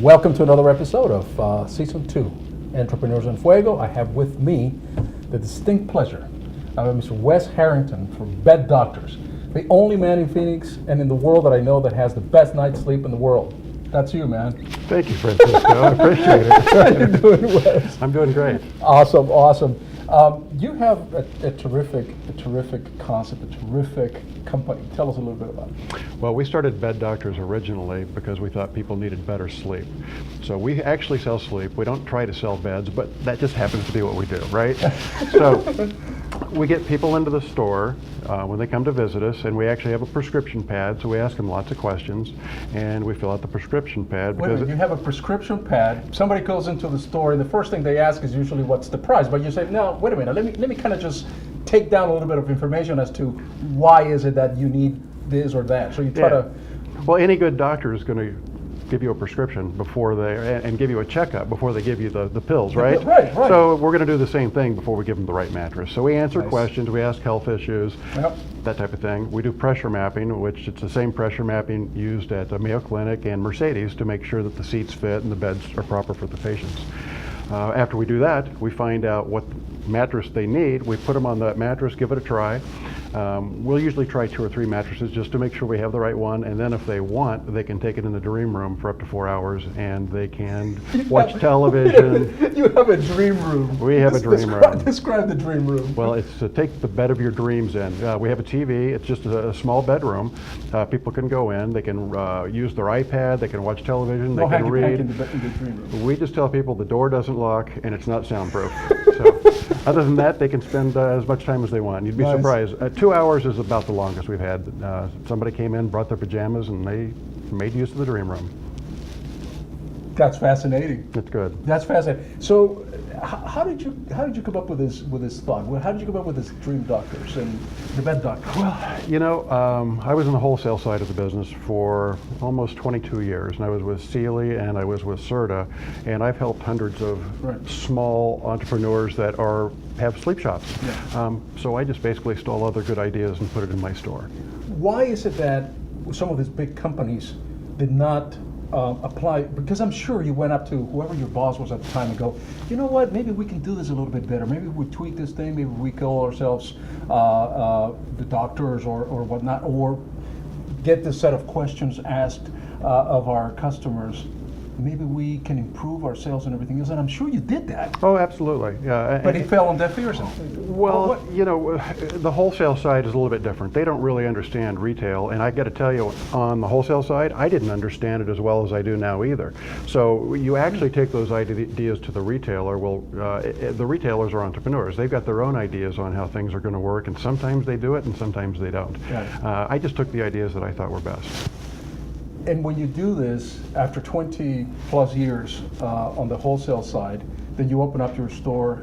Welcome to another episode of Season 2, Entrepreneurs in Fuego. I have with me the distinct pleasure of Mr. Wes Harrington from BedDrs, the only man in Phoenix and in the world that I know that has the best night's sleep in the world. That's you, man. Thank you, Francisco. I appreciate it. How you doing, Wes? I'm doing great. Awesome. You have a terrific concept, a terrific company. Tell us a little bit about it. Well, we started BedDrs originally because we thought people needed better sleep. So we actually sell sleep. We don't try to sell beds, but that just happens to be what we do, right? So we get people into the store when they come to visit us, and we actually have a prescription pad, so we ask them lots of questions, and we fill out the prescription pad. Wait a minute, you have a prescription pad. Somebody goes into the store, and the first thing they ask is usually what's the price, but you say, no, wait a minute, let me kind of just take down a little bit of information as to why is it that you need this or that. So you try to... Well, any good doctor is going to give you a prescription before and give you a checkup before they give you the pills, right? Right. So we're going to do the same thing before we give them the right mattress. So we answer questions, we ask health issues, that type of thing. We do pressure mapping, which it's the same pressure mapping used at the Mayo Clinic and Mercedes to make sure that the seats fit and the beds are proper for the patients. After we do that, we find out what mattress they need. We put them on that mattress, give it a try. We'll usually try 2 or 3 mattresses just to make sure we have the right one, and then if they want, they can take it in the dream room for up to 4 hours, and they can watch television. You have a dream room. We have a dream room. Describe the dream room. Well, it's to take the bed of your dreams in. We have a TV. It's just a small bedroom. People can go in. They can use their iPad. They can watch television. They can read. In the dream room. We just tell people the door doesn't lock and it's not soundproof. So, other than that, they can spend as much time as they want. You'd be surprised. 2 hours is about the longest we've had. Somebody came in, brought their pajamas, and they made use of the dream room. That's fascinating. It's good. That's fascinating. So, how did you come up with this thought? How did you come up with this dream doctors and the BedDrs? Well, you know, I was in the wholesale side of the business for almost 22 years, and I was with Sealy and I was with Serta, and I've helped hundreds of small entrepreneurs that have sleep shops. Yeah. So I just basically stole other good ideas and put it in my store. Why is it that some of these big companies did not apply? Because I'm sure you went up to whoever your boss was at the time and go, you know what, maybe we can do this a little bit better. Maybe we tweak this thing. Maybe we call ourselves the doctors or whatnot, or get this set of questions asked of our customers. Maybe we can improve our sales and everything else, and I'm sure you did that. Oh, absolutely, yeah. But it fell on deaf ears. Well, you know, the wholesale side is a little bit different. They don't really understand retail, and I got to tell you, on the wholesale side, I didn't understand it as well as I do now either. So you actually take those ideas to the retailer. Well, the retailers are entrepreneurs. They've got their own ideas on how things are going to work, and sometimes they do it, and sometimes they don't. I just took the ideas that I thought were best. And when you do this, after 20 plus years on the wholesale side, then you open up your store.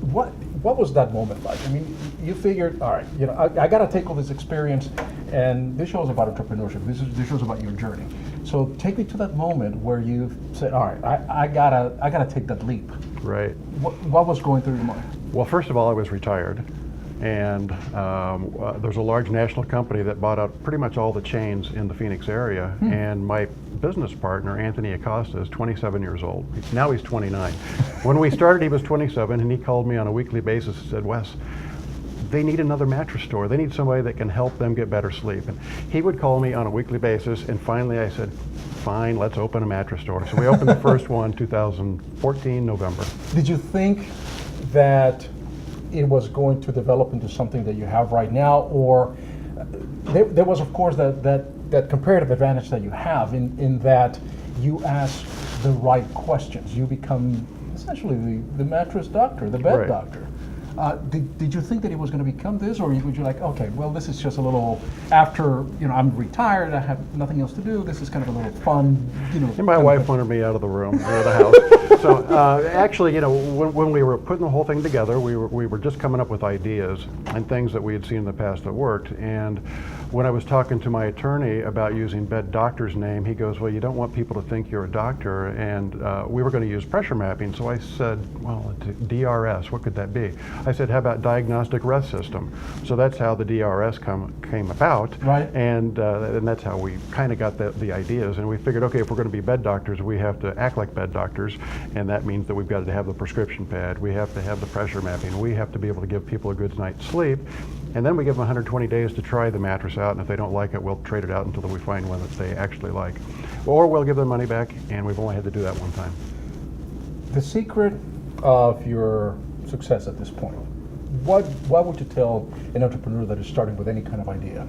What was that moment like? I mean, you figured, all right, you know, I got to take all this experience, and this show's about entrepreneurship. This show's about your journey. So take me to that moment where you said, all right, I gotta take that leap. Right. What was going through your mind? Well, first of all, I was retired. And there's a large national company that bought out pretty much all the chains in the Phoenix area. And my business partner, Anthony Acosta, is 27 years old. Now he's 29. When we started, he was 27, and he called me on a weekly basis and said, Wes, they need another mattress store. They need somebody that can help them get better sleep. And he would call me on a weekly basis, and finally I said, fine, let's open a mattress store. So we opened the first one 2014, November. Did you think that it was going to develop into something that you have right now, or there was, of course, that comparative advantage that you have in that you ask the right questions. You become essentially the mattress doctor, the bed doctor. Did you think that it was going to become this, or would you like, okay, well, this is just a little, after, you know, I'm retired, I have nothing else to do, this is kind of a little fun, you know. And my wife wanted me out of the room, or the house. So actually, you know, when we were putting the whole thing together, we were just coming up with ideas and things that we had seen in the past that worked. And when I was talking to my attorney about using BedDrs name, he goes, well, you don't want people to think you're a doctor, and we were going to use pressure mapping. So I said, well, DRS, what could that be? I said, how about diagnostic rest system? So that's how the DRS came about. Right. And that's how we kind of got the ideas. And we figured, okay, if we're going to be bed doctors, we have to act like bed doctors. And that means that we've got to have the prescription pad. We have to have the pressure mapping. We have to be able to give people a good night's sleep. And then we give them 120 days to try the mattress out. And if they don't like it, we'll trade it out until we find one that they actually like. Or we'll give them money back, and we've only had to do that one time. The secret of your success at this point, what would you tell an entrepreneur that is starting with any kind of idea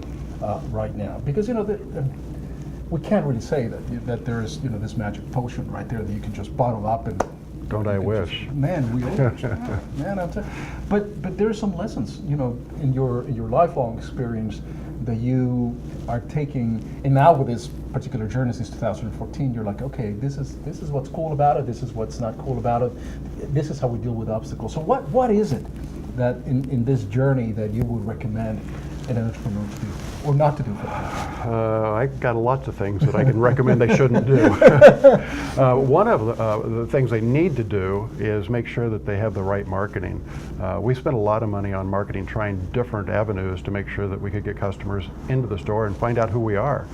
right now? Because we can't really say that there is this magic potion right there that you can just bottle up and. Don't I wish? Man, we all wish. Man, I'm telling you. But there are some lessons, in your lifelong experience that you are taking, and now with this particular journey since 2014, you're like, okay, this is what's cool about it. This is what's not cool about it. This is how we deal with obstacles. So what is it that in this journey that you would recommend an entrepreneur to do or not to do for them? I got lots of things that I can recommend they shouldn't do. One of the things they need to do is make sure that they have the right marketing. We spent a lot of money on marketing, trying different avenues to make sure that we could get customers into the store and find out who we are.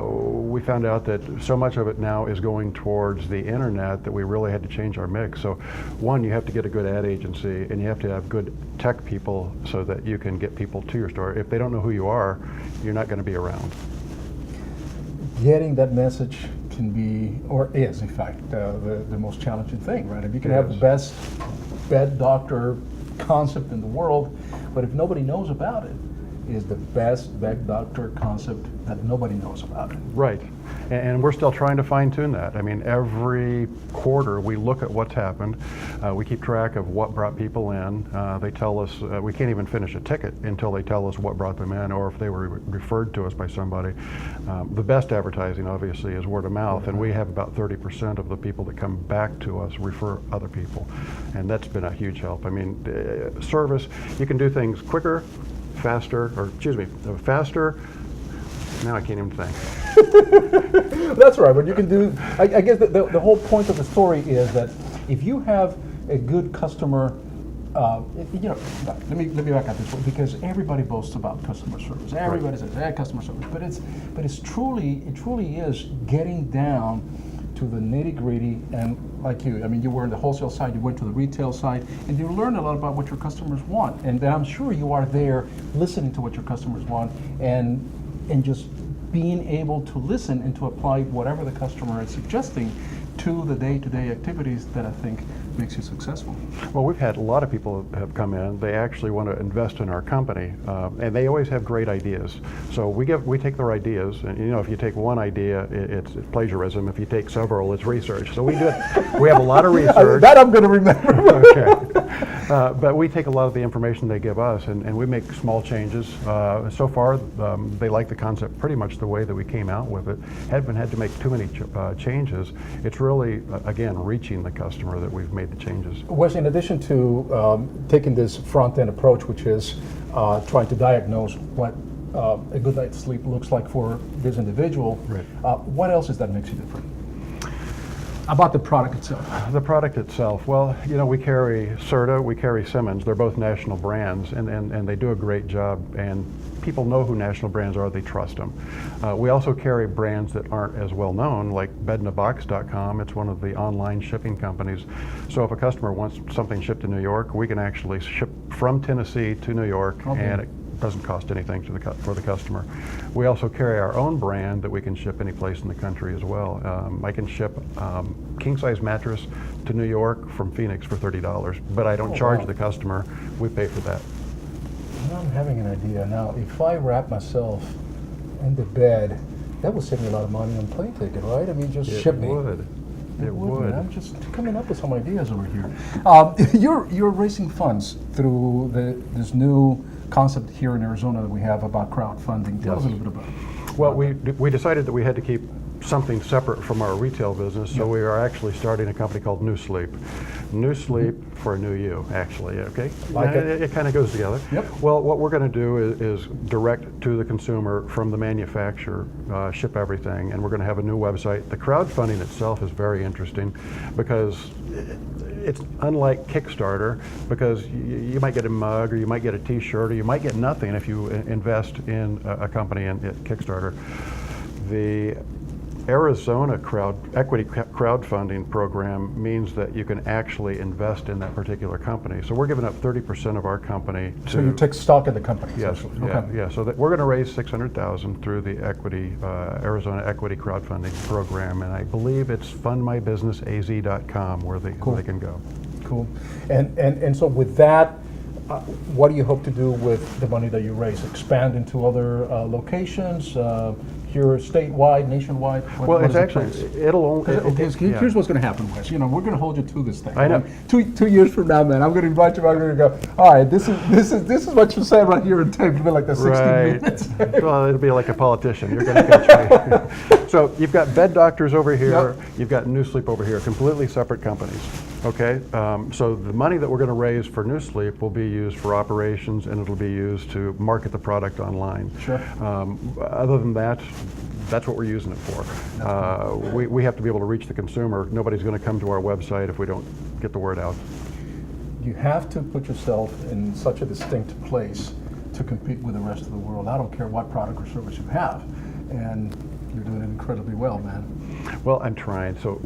We found out that so much of it now is going towards the internet that we really had to change our mix. So one, you have to get a good ad agency, and you have to have good tech people so that you can get people to your store. If they don't know who you are, you're not going to be around. Getting that message can be, or is in fact, the most challenging thing, right? If you can have the best bed doctor concept in the world, but if nobody knows about it, is the best bed doctor concept that nobody knows about it. Right, and we're still trying to fine tune that. I mean, every quarter we look at what's happened. We keep track of what brought people in. They tell us, we can't even finish a ticket until they tell us what brought them in or if they were referred to us by somebody. The best advertising obviously is word of mouth, and we have about 30% of the people that come back to us refer other people, and that's been a huge help. I mean, service, you can do things quicker, faster, now I can't even think. That's right, but you can do, I guess the whole point of the story is that if you have a good customer, let me back up this way, because everybody boasts about customer service. Everybody says, customer service, but it truly is getting down to the nitty-gritty. And like you, I mean, you were in the wholesale side, you went to the retail side, and you learned a lot about what your customers want. And I'm sure you are there listening to what your customers want and just being able to listen and to apply whatever the customer is suggesting to the day-to-day activities that I think makes you successful. Well, we've had a lot of people have come in. They actually want to invest in our company, and they always have great ideas. So we take their ideas, and if you take one idea, it's plagiarism. If you take several, it's research. So we have a lot of research. That I'm going to remember. Okay. But we take a lot of the information they give us, and we make small changes. So far, they like the concept pretty much the way that we came out with it. Haven't had to make too many changes. It's really, again, reaching the customer that we've made the changes. Wes, in addition to taking this front-end approach, which is trying to diagnose what a good night's sleep looks like for this individual, right. What else is that makes you different? About the product itself. The product itself, well, we carry Serta, we carry Simmons. They're both national brands, and they do a great job, and people know who national brands are, they trust them. We also carry brands that aren't as well known, like bedinabox.com. It's one of the online shipping companies. So if a customer wants something shipped to New York, we can actually ship from Tennessee to New York, and it doesn't cost anything for the customer. We also carry our own brand that we can ship any place in the country as well. I can ship king-size mattress to New York from Phoenix for $30, but I don't charge the customer. We pay for that. Now I'm having an idea. Now, if I wrap myself in the bed, that would save me a lot of money on plane ticket, right? I mean, just ship me. It would. I'm just coming up with some ideas over here. You're raising funds through this new concept here in Arizona that we have about crowdfunding. Tell us a little bit about it. Well, we decided that we had to keep something separate from our retail business, so we are actually starting a company called New Sleep. New Sleep for a new you, actually, okay? It kind of goes together. Yep. Well, what we're going to do is direct to the consumer from the manufacturer, ship everything, and we're going to have a new website. The crowdfunding itself is very interesting because it's unlike Kickstarter, because you might get a mug, or you might get a T-shirt, or you might get nothing if you invest in a company in Kickstarter. The Arizona equity crowdfunding program means that you can actually invest in that particular company. So we're giving up 30% of our company to... So you take stock in the company? Yes, yeah. So that we're going to raise $600,000 through the Arizona equity crowdfunding program, and I believe it's fundmybusinessaz.com where they can go. Cool. And so with that, what do you hope to do with the money that you raise? Expand into other locations? Here, statewide, nationwide? Well, it's actually, it'll only... Here's what's going to happen, Wes. You know, we're going to hold you to this thing. I know. Right? 2 years from now, man, I'm going to invite you. I'm going to go, all right, this is what you said right here in tape. It'll be like the 60 minutes. Well, it'll be like a politician. You're going to catch me. So you've got BedDrs over here. Yep. You've got New Sleep over here. Completely separate companies. Okay, so the money that we're going to raise for New Sleep will be used for operations, and it'll be used to market the product online. Sure. Other than that, that's what we're using it for. We have to be able to reach the consumer. Nobody's going to come to our website if we don't get the word out. You have to put yourself in such a distinct place to compete with the rest of the world. I don't care what product or service you have, and you're doing it incredibly well, man. Well, I'm trying. So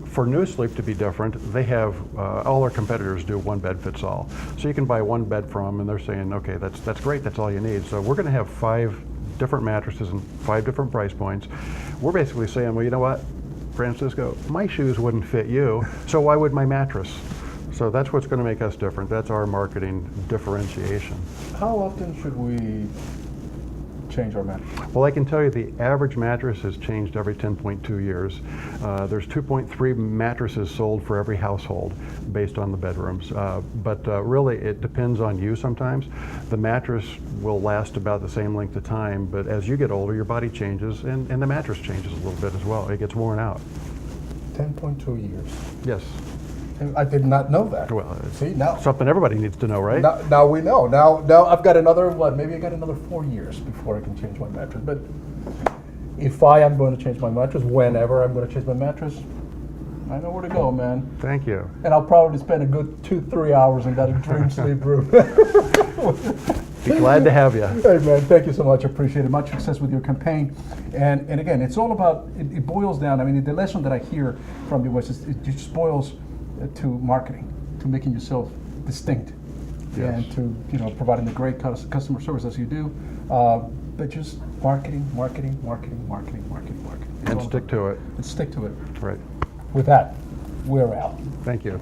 for New Sleep to be different, they have, all our competitors do one bed fits all. So you can buy one bed from them, and they're saying, okay, that's great, that's all you need. So we're going to have 5 different mattresses and 5 different price points. We're basically saying, well, you know what, Francisco, my shoes wouldn't fit you, so why would my mattress? So that's what's going to make us different. That's our marketing differentiation. How often should we change our mattress? Well, I can tell you the average mattress has changed every 10.2 years. There's 2.3 mattresses sold for every household based on the bedrooms. But really, it depends on you sometimes. The mattress will last about the same length of time, but as you get older, your body changes, and the mattress changes a little bit as well. It gets worn out. 10.2 years. Yes. I did not know that. Well, see, now something everybody needs to know, right? Now we know. Now I've got another, maybe I got another 4 years before I can change my mattress. But if I am going to change my mattress, whenever I'm going to change my mattress, I know where to go, man. Thank you. And I'll probably spend a good 2-3 hours in that dream sleep room. Be glad to have you. Hey, man, thank you so much. I appreciate it. Much success with your campaign. And again, it's all about, it boils down, I mean, the lesson that I hear from you was it just boils to marketing, to making yourself distinct, yes, and to providing the great customer service as you do, but just marketing. And stick to it. And stick to it. Right. With that, we're out. Thank you.